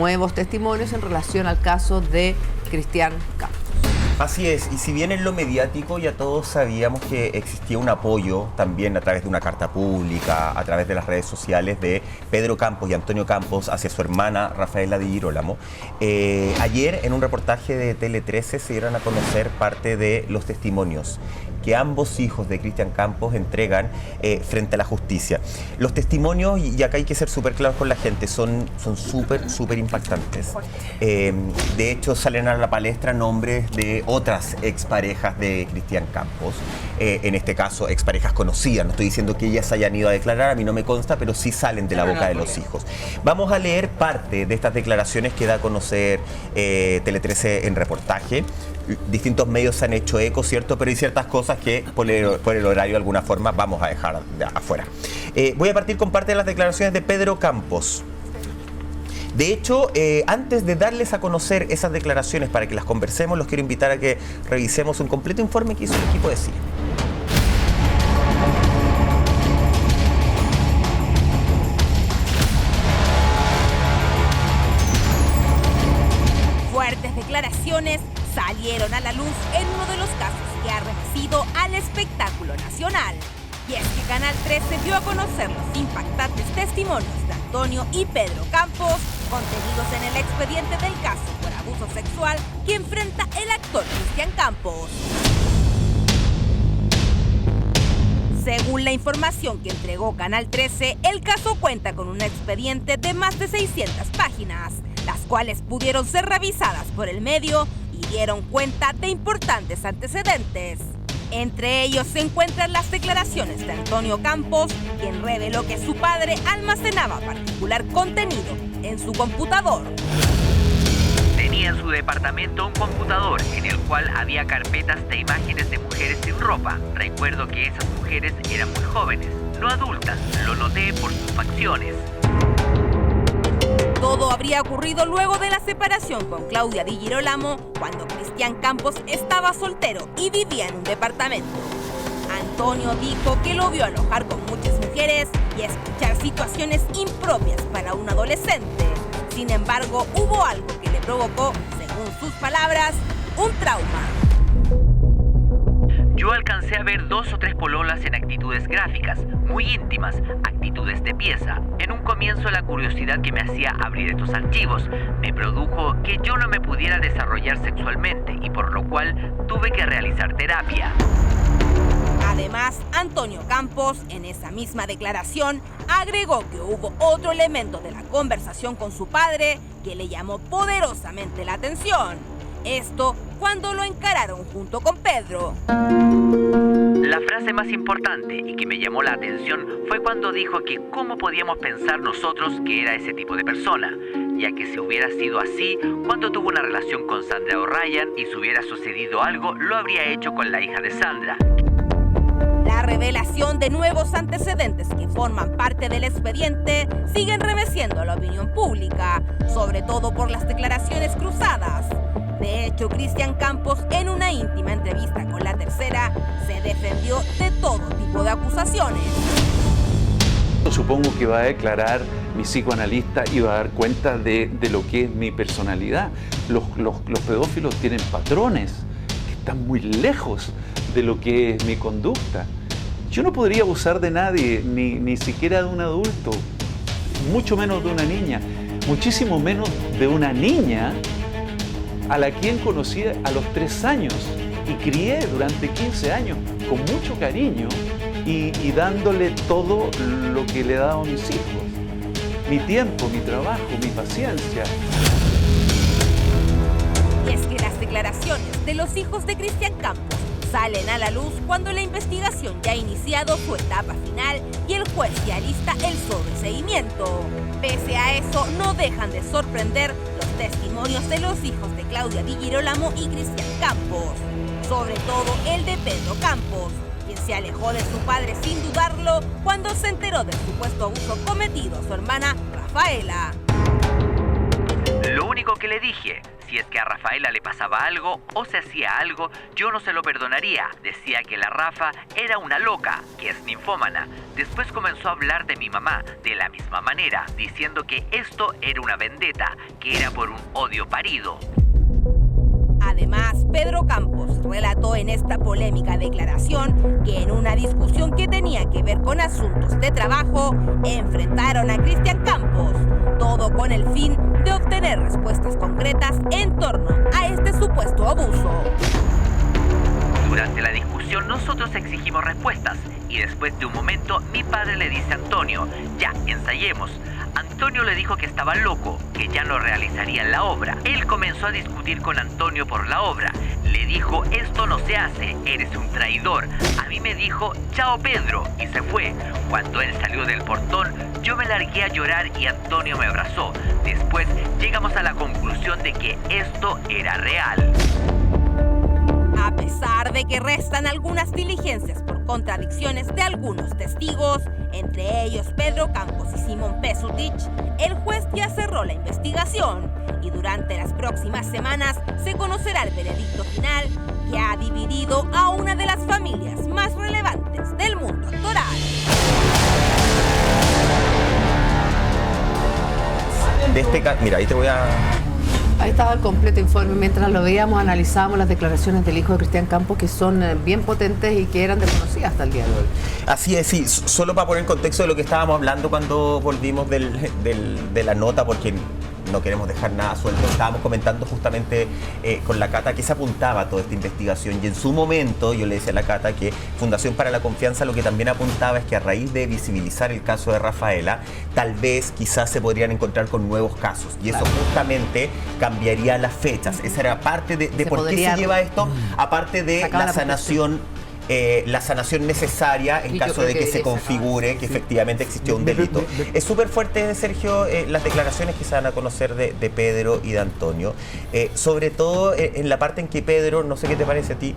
Nuevos testimonios en relación al caso de Cristian Campos. Así es, y si bien en lo mediático ya todos sabíamos que existía un apoyo también a través de una carta pública, a través de las redes sociales de Pedro Campos y Antonio Campos hacia su hermana Rafaela Di Girolamo, ayer en un reportaje de Tele 13 se dieron a conocer parte de los testimonios que ambos hijos de Cristian Campos entregan frente a la justicia. Los testimonios, y acá hay que ser súper claros con la gente, son súper impactantes. De hecho, salen a la palestra nombres de otras exparejas de Cristian Campos, en este caso exparejas conocidas. No estoy diciendo que ellas hayan ido a declarar, a mí no me consta, pero sí salen de la boca de los hijos. Vamos a leer parte de estas declaraciones que da a conocer Tele 13 en reportaje. Distintos medios han hecho eco, ¿cierto? Pero hay ciertas cosas que por el horario de alguna forma vamos a dejar afuera. Voy a partir con parte de las declaraciones de Pedro Campos. De hecho, antes de darles a conocer esas declaraciones para que las conversemos, los quiero invitar a que revisemos un completo informe que hizo el equipo de CIE. Fuertes declaraciones salieron a la luz en uno de los casos que ha remecido al espectáculo nacional. Y es que Canal 13 dio a conocer los impactantes testimonios de Antonio y Pedro Campos, contenidos en el expediente del caso por abuso sexual que enfrenta el actor Cristian Campos. Según la información que entregó Canal 13, el caso cuenta con un expediente de más de 600 páginas, las cuales pudieron ser revisadas por el medio y dieron cuenta de importantes antecedentes. Entre ellos se encuentran las declaraciones de Antonio Campos, quien reveló que su padre almacenaba particular contenido en su computador. Tenía en su departamento un computador en el cual había carpetas de imágenes de mujeres sin ropa. Recuerdo que esas mujeres eran muy jóvenes, no adultas. Lo noté por sus facciones. Todo habría ocurrido luego de la separación con Claudia Di Girolamo, cuando Cristian Campos estaba soltero y vivía en un departamento. Antonio dijo que lo vio alojar con muchas mujeres y escuchar situaciones impropias para un adolescente. Sin embargo, hubo algo que le provocó, según sus palabras, un trauma. Yo alcancé a ver 2 o 3 pololas en actitudes gráficas, muy íntimas, actitudes de pieza. En un comienzo la curiosidad que me hacía abrir estos archivos me produjo que yo no me pudiera desarrollar sexualmente y por lo cual tuve que realizar terapia. Además, Antonio Campos, en esa misma declaración, agregó que hubo otro elemento de la conversación con su padre que le llamó poderosamente la atención. Esto cuando lo encararon junto con Pedro. La frase más importante y que me llamó la atención fue cuando dijo que cómo podíamos pensar nosotros que era ese tipo de persona, ya que si hubiera sido así, cuando tuvo una relación con Sandra O'Ryan y si hubiera sucedido algo, lo habría hecho con la hija de Sandra. La revelación de nuevos antecedentes que forman parte del expediente siguen remeciendo a la opinión pública, sobre todo por las declaraciones cruzadas. De hecho, Cristian Campos, en una íntima entrevista con La Tercera, se defendió de todo tipo de acusaciones. Supongo que va a declarar mi psicoanalista y va a dar cuenta de lo que es mi personalidad. Los pedófilos tienen patrones que están muy lejos de lo que es mi conducta. Yo no podría abusar de nadie, ni siquiera de un adulto, mucho menos de una niña, muchísimo menos de una niña a la quien conocí a los 3 años y crié durante 15 años con mucho cariño y dándole todo lo que le he dado a mis hijos. Mi tiempo, mi trabajo, mi paciencia. Y es que las declaraciones de los hijos de Cristian Campos salen a la luz cuando la investigación ya ha iniciado su etapa final y el juez ya alista el sobreseguimiento. Pese a eso, no dejan de sorprender los testimonios de los hijos de Claudia Di Girolamo y Cristian Campos, sobre todo el de Pedro Campos, quien se alejó de su padre sin dudarlo cuando se enteró del supuesto abuso cometido a su hermana Rafaela. Lo único que que le dije. Si es que a Rafaela le pasaba algo o se hacía algo, yo no se lo perdonaría. Decía que la Rafa era una loca, que es ninfómana. Después comenzó a hablar de mi mamá de la misma manera, diciendo que esto era una vendetta, que era por un odio parido. Además, Pedro Campos relató en esta polémica declaración que en una discusión que tenía que ver con asuntos de trabajo, enfrentaron a Cristian Campos, todo con el fin de obtener respuestas concretas en torno a este supuesto abuso. Durante la discusión nosotros exigimos respuestas y después de un momento mi padre le dice a Antonio, ya, ensayemos. Antonio le dijo que estaba loco, que ya no realizarían la obra. Él comenzó a discutir con Antonio por la obra. Le dijo, esto no se hace, eres un traidor. A mí me dijo, chao Pedro, y se fue. Cuando él salió del portón, yo me largué a llorar y Antonio me abrazó. Después llegamos a la conclusión de que esto era real. A pesar de que restan algunas diligencias por contradicciones de algunos testigos, entre ellos Pedro Campos y Simón Pesutich, el juez ya cerró la investigación y durante las próximas semanas se conocerá el veredicto final que ha dividido a una de las familias más relevantes del mundo actoral. Mira, ahí te voy a... Ahí estaba el completo informe. Mientras lo veíamos, analizábamos las declaraciones del hijo de Cristian Campos, que son bien potentes y que eran desconocidas hasta el día de hoy. Así es, sí. Solo para poner en contexto de lo que estábamos hablando cuando volvimos de la nota, porque no queremos dejar nada suelto. Estábamos comentando justamente con la Cata que se apuntaba a toda esta investigación, y en su momento yo le decía a la Cata que Fundación para la Confianza lo que también apuntaba es que a raíz de visibilizar el caso de Rafaela, tal vez quizás se podrían encontrar con nuevos casos, y eso justamente cambiaría las fechas. Esa era parte de por qué se lleva esto, aparte de la sanación. La sanación necesaria en caso de que se configure que efectivamente existió un delito. Es súper fuerte, Sergio, las declaraciones que se van a conocer de Pedro y de Antonio, sobre todo en la parte en que Pedro, no sé qué te parece a ti,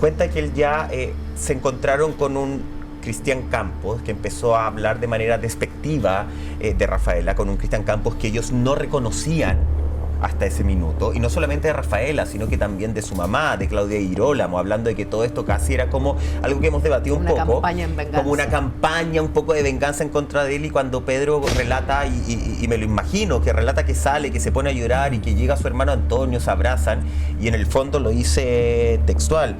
cuenta que él ya se encontraron con un Cristian Campos que empezó a hablar de manera despectiva de Rafaela, con un Cristian Campos que ellos no reconocían hasta ese minuto, y no solamente de Rafaela, sino que también de su mamá, de Claudia Girolamo, hablando de que todo esto casi era como algo que hemos debatido un poco, como una campaña un poco de venganza en contra de él. Y cuando Pedro relata, y me lo imagino, que relata que sale, que se pone a llorar y que llega su hermano Antonio, se abrazan, y en el fondo lo dice textual,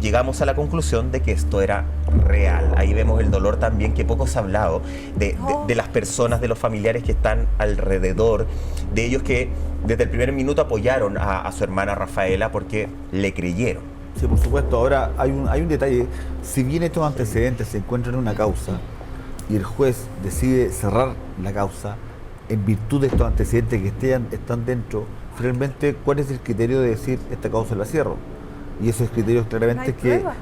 llegamos a la conclusión de que esto era real. Ahí vemos el dolor también que poco se ha hablado de las personas, de los familiares que están alrededor, de ellos que desde el primer minuto apoyaron a su hermana Rafaela porque le creyeron. Sí, por supuesto. Ahora hay un detalle. Si bien estos antecedentes se encuentran en una causa y el juez decide cerrar la causa en virtud de estos antecedentes que están dentro, finalmente, ¿cuál es el criterio de decir esta causa la cierro? Y esos criterios claramente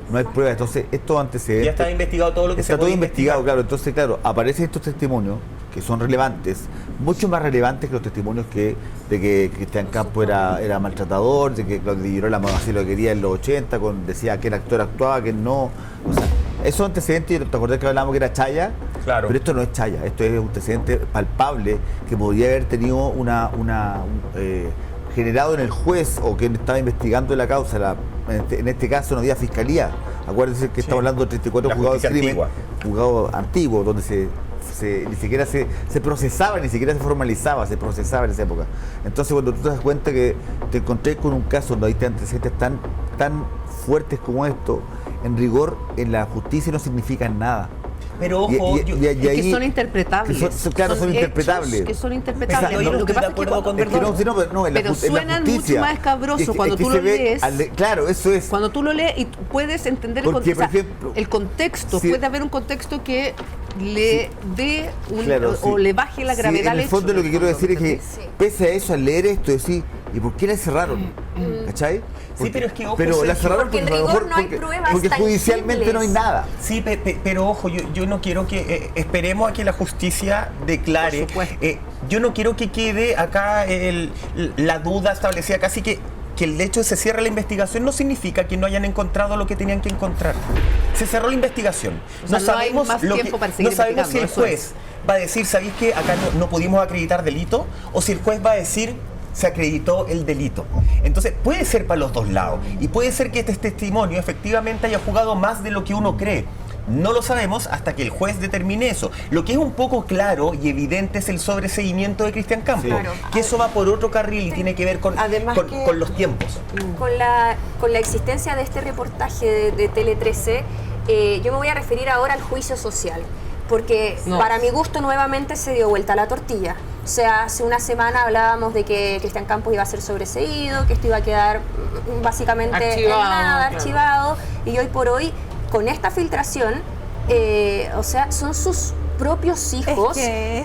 no hay pruebas. Entonces, estos antecedentes... Ya está investigado todo lo que se puede investigado, claro. Entonces, claro, aparecen estos testimonios que son relevantes, mucho más relevantes que los testimonios de que Cristian Campos era maltratador, de que Claudia Girolamo así lo quería en los 80, decía que el actor actuaba, que no... O sea, esos antecedentes, ¿te acordás que hablábamos que era chaya? Claro. Pero esto no es chaya, esto es un antecedente palpable que podría haber tenido generado en el juez o quien estaba investigando la causa. En este caso no había fiscalía. Acuérdense que estamos hablando de 34 juzgados de crimen, juzgados antiguos, donde ni siquiera se procesaba, ni siquiera se formalizaba, se procesaba en esa época. Entonces, cuando tú te das cuenta que te encontré con un caso donde hay antecedentes tan fuertes como esto, en rigor, en la justicia no significan nada. Pero ojo, es que son interpretables. Son interpretables. Que son interpretables. Exacto, Lo que pasa es que pero suenan mucho más escabrosos cuando tú lo lees. Claro, eso es. Cuando tú lo lees y puedes entender porque, por ejemplo, el contexto, puede haber un contexto que le dé o le baje la gravedad. En el fondo lo que quiero decir es que pese a eso, al leer esto, decir, ¿y por qué la cerraron? ¿Cachai? Sí, pero es que ojo, pero la cerraron porque a lo mejor porque judicialmente no hay nada. Sí, pero ojo, yo no quiero que esperemos a que la justicia declare. Yo no quiero que quede acá la duda establecida, casi que el hecho de que se cierre la investigación no significa que no hayan encontrado lo que tenían que encontrar. Se cerró la investigación. No sabemos si el juez va a decir, ¿sabéis que acá no pudimos acreditar delito? O si el juez va a decir, se acreditó el delito. Entonces puede ser para los dos lados y puede ser que este testimonio efectivamente haya jugado más de lo que uno cree. No lo sabemos hasta que el juez determine eso. Lo que es un poco claro y evidente es el sobreseguimiento de Cristian Campos, Claro. que eso va por otro carril y tiene que ver con los tiempos. Con la existencia de este reportaje de Tele 13, yo me voy a referir ahora al juicio social, porque para mi gusto nuevamente se dio vuelta la tortilla. O sea, hace una semana hablábamos de que Cristian Campos iba a ser sobreseído, que esto iba a quedar básicamente archivado, en nada, claro. archivado, y hoy por hoy, con esta filtración, o sea, son sus propios hijos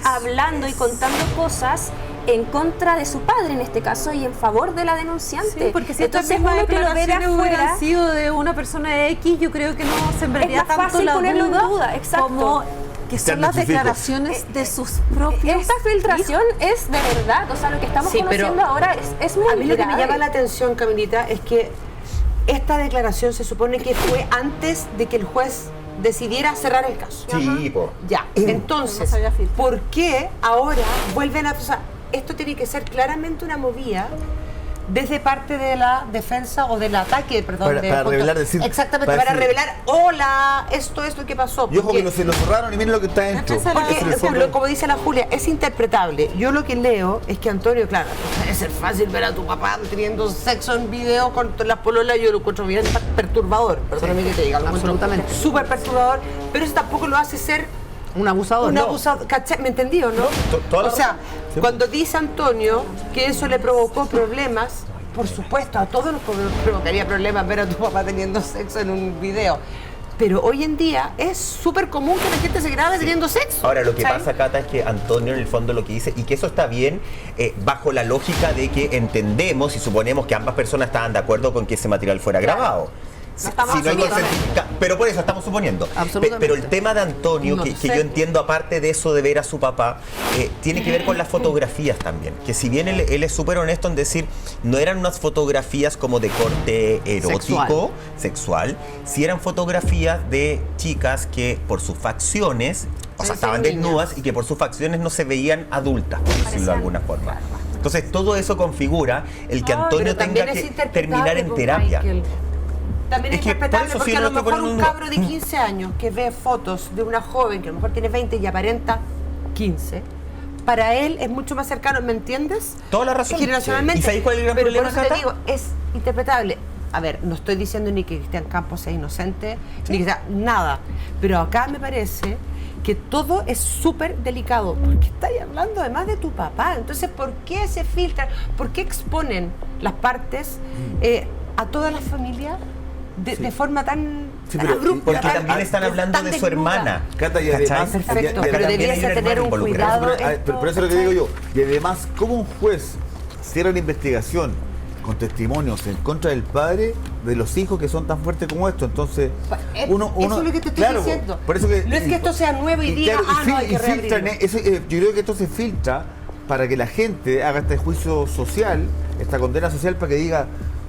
hablando y contando cosas en contra de su padre en este caso y en favor de la denunciante. Sí, porque si entonces estas mismas uno que lo ve de declaraciones hubieran afuera, sido de una persona X, yo creo que no sembraría es más tanto fácil la ponerlo en duda, duda, exacto. como que son las declaraciones de sus propios esta filtración es de verdad, o sea, lo que estamos conociendo ahora es muy A mí lo que me grave. llama la atención, Camilita, es que esta declaración se supone que fue antes de que el juez decidiera cerrar el caso. Sí, po. Ya, entonces, No se había filtrado. ¿por qué ahora vuelven a... O sea, esto tiene que ser claramente una movida desde parte de la defensa o del ataque, perdón. Para revelar, decir... Exactamente, para revelar, hola, esto es lo que pasó. Y ojo que se lo cerraron y miren lo que está dentro. Porque, como dice la Julia, es interpretable. Yo lo que leo es que Antonio, claro, debe ser fácil ver a tu papá teniendo sexo en video con las pololas, yo lo encuentro bien perturbador, perdóname que te diga, lo encuentro absolutamente. súper perturbador, pero eso tampoco lo hace ser Un abusador. un no. abusador, ¿cachai? ¿Me entendió, no? toda la O sea, razón. cuando dice Antonio que eso le provocó problemas, por supuesto, a todos nos provocaría problemas ver a tu papá teniendo sexo en un video. Pero hoy en día es súper común que la gente se grabe teniendo sexo. Ahora, lo que ¿cachai? pasa, Cata, es que Antonio en el fondo lo que dice, y que eso está bien, bajo la lógica de que entendemos y suponemos que ambas personas estaban de acuerdo con que ese material fuera grabado. Si no hay pero por eso estamos suponiendo. Pero el tema de Antonio, No que sé. yo entiendo, aparte de eso de ver a su papá, tiene que ver con las fotografías también. Que si bien él es súper honesto en decir, no eran unas fotografías como de corte erótico, sexual, si eran fotografías de chicas que por sus facciones, o sea, estaban desnudas y que por sus facciones no se veían adultas, por decirlo de alguna forma. Entonces todo eso configura el que Antonio tenga que terminar en terapia. También es Es que por interpretable eso porque sí a lo lo estoy mejor un poniendo- cabro de 15 años que ve fotos de una joven que a lo mejor tiene 20 y aparenta 15, para él es mucho más cercano, ¿me entiendes? Toda la razón. Generacionalmente. ¿Y sabéis cuál es el gran Pero problema, por eso te Cata? digo, es interpretable. A ver, no estoy diciendo ni que Cristian Campos sea inocente, ni que sea nada, pero acá me parece que todo es súper delicado, porque estáis hablando además de tu papá. Entonces, ¿por qué se filtran? ¿Por qué exponen las partes a todas las familias de forma tan, Sí, tan pero- abrupta? Porque tan- también están hablando tan de su desnuda? hermana. Cata, y ¿Cachai? además... Perfecto, y- y- pero también hay debiese un tener hermano un involucrado. cuidado. Pero eso es lo que digo yo. Y además, ¿cómo un juez cierra la investigación con testimonios en contra del padre de los hijos que son tan fuertes como esto? Entonces, Eso es lo que te estoy claro, diciendo. por eso que, No es que esto sea nuevo y diga, no, hay que filtran, reabrirlo. yo creo que esto se filtra para que la gente haga este juicio social, esta condena social, para que diga,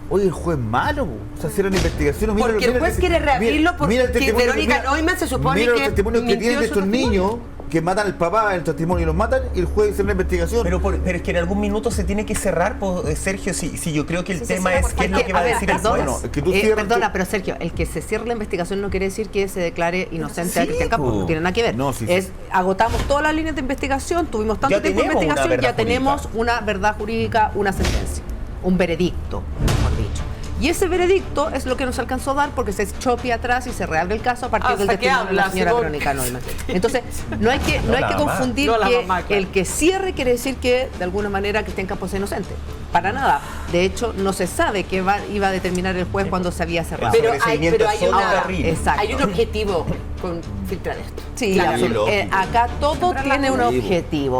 oye, el juez malo, o sea, cierran la investigación. Mira, Porque el juez quiere reabrirlo porque el testimonio, Verónica Neumann se supone mira que los testimonios que mintió tienen de en su estos testimonio. niños que matan al papá, el testimonio los matan, y el juez cierra la investigación. Pero es que en algún minuto se tiene que cerrar, Sergio, si yo creo que el tema cierra es por qué es lo que va a decir el perdona, juez. Bueno, es que tú cierras perdona, tu- pero Sergio, el que se cierre la investigación no quiere decir que se declare inocente a Sí, Cristian Campos, po. no tiene nada que ver. No, sí, Es, sí. agotamos todas las líneas de investigación, tuvimos tanto Ya tiempo de tenemos una investigación, verdad ya tenemos jurídica. una verdad jurídica, una sentencia, un veredicto, mejor dicho. Y ese veredicto es lo que nos alcanzó a dar porque se echó pie atrás y se reabre el caso a partir del ¿Hasta qué testimonio de la hablas, señora Simón? Verónica Neumann. Entonces, no hay que la mamá. confundir No la que mamá, claro. el que cierre quiere decir que de alguna manera Cristian Campos es inocente. Para nada. De hecho, no se sabe qué iba a determinar el juez cuando se había cerrado. Pero sobreseimiento hay es otro una- carril. Exacto. Hay un objetivo con filtrar esto. Sí, Claro. acá todo tiene un objetivo.